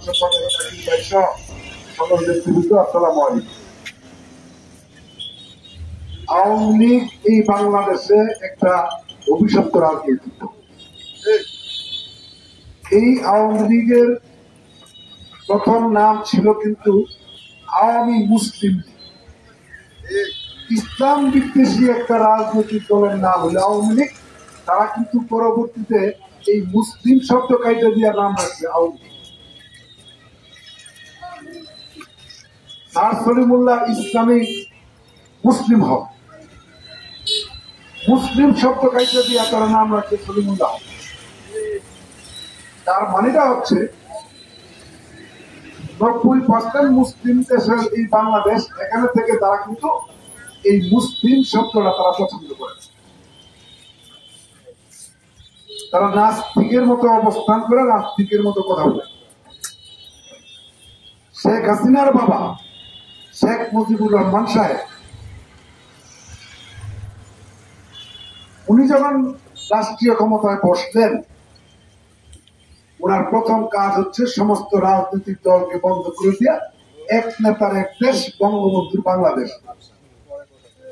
সকল ব্যক্তিবৃন্দ আসসালামু আলাইকুম। আওয়ামী লীগ এই বাংলাদেশে একটা অভিশপ্ত রাজনীতি। এই আওয়ামী লীগের প্রথম নাম ছিল কিন্তু আওয়ামী মুসলিম লীগ। ইসলাম বিদ্বেষী একটা রাজনৈতিক দলের নাম হলো আওয়ামী লীগ। তারা কিন্তু পরবর্তীতে এই মুসলিম শব্দ কাইটা দিয়ে নাম রাখছে আওয়ামী লীগ। স্যার সলিমুল্লাহ ইসলামিক মুসলিম হক, মুসলিম শব্দ কাইটা দিয়ে তারা নাম রাখছে সলিমুল্লাহ হক। তার মানেটা হচ্ছে 90% মুসলিম দেশের এই বাংলাদেশ, এখানে থেকে তারা কিন্তু এই মুসলিম শব্দটা তারা পছন্দ করে। তারা নাস্তিকের মতো অবস্থান করে, নাস্তিকের মতো কথা বলে। শেখ হাসিনার বাবা শেখ মুজিবুর রহমান সাহেব, উনি যখন রাষ্ট্রীয় ক্ষমতায় বসলেন, ওনার প্রথম কাজ হচ্ছে সমস্ত রাজনৈতিক দলকে বন্ধ করে দিয়া এক নেতার এক দেশ, বঙ্গবন্ধুর বাংলাদেশ,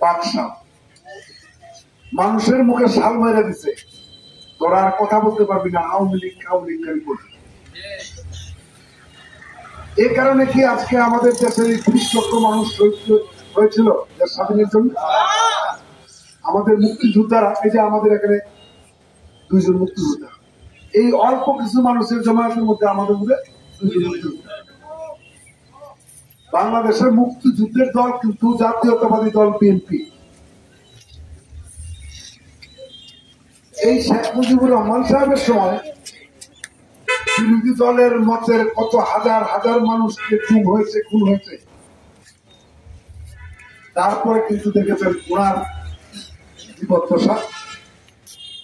বাদশাহ। মানুষের মুখে শাল মেরে দিছে, তোরা আর কথা বলতে পারবি না, আওয়ামী লীগ করবি। এই কারণে কি আজকে আমাদের দেশের 30 লক্ষ মানুষ হয়েছিল দেশ স্বাধীনের জন্য? আমাদের মুক্তিযোদ্ধারা, এই যে আমাদের এখানে 2 জন মুক্তিযোদ্ধা, এই অল্প কিছু মানুষের জমায়েতের মধ্যে আমাদের মধ্যে 2 জন মুক্তিযোদ্ধা। বাংলাদেশের মুক্তিযুদ্ধের দল কিন্তু জাতীয়তাবাদী দল বিএনপি। এই শেখ মুজিবুর রহমান সাহেবের সময় বিরোধী দলের মতের কত হাজার হাজার মানুষকে খুন হয়েছে। তারপরে কিন্তু দেখেছেন ওনার জীবদ্দশা,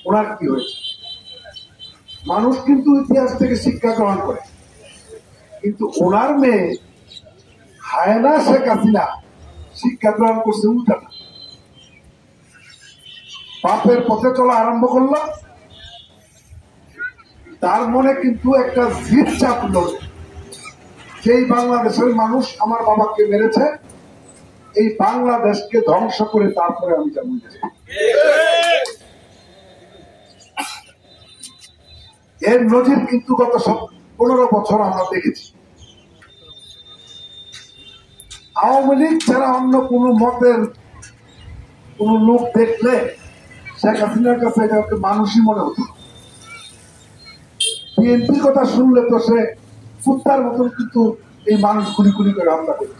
ওনার কি হয়েছে। মানুষ কিন্তু ইতিহাস থেকে শিক্ষা গ্রহণ করে, কিন্তু ওনার মেয়ে হায়না শেখ হাসিনা শিক্ষা গ্রহণ করছে উল্টাটা। পাপের পথে চলা আরম্ভ করলাম, তার মনে কিন্তু একটা জিদ চাপলো, যেই বাংলাদেশের মানুষ আমার বাবাকে মেরেছে, এই বাংলাদেশকে ধ্বংস করে তারপরে আমি যাবো। এর নজির কিন্তু গত 15 বছর আমরা দেখেছি। আওয়ামী লীগ ছাড়া অন্য কোন মতের কোন লোক দেখলে শেখ হাসিনার কাছে এটাকে মানুষই মনে হতো। বিএনপির কথা শুনলে তো সে কুত্তার মতন কিন্তু এই মানুষ গুলি করে হত্যা করত।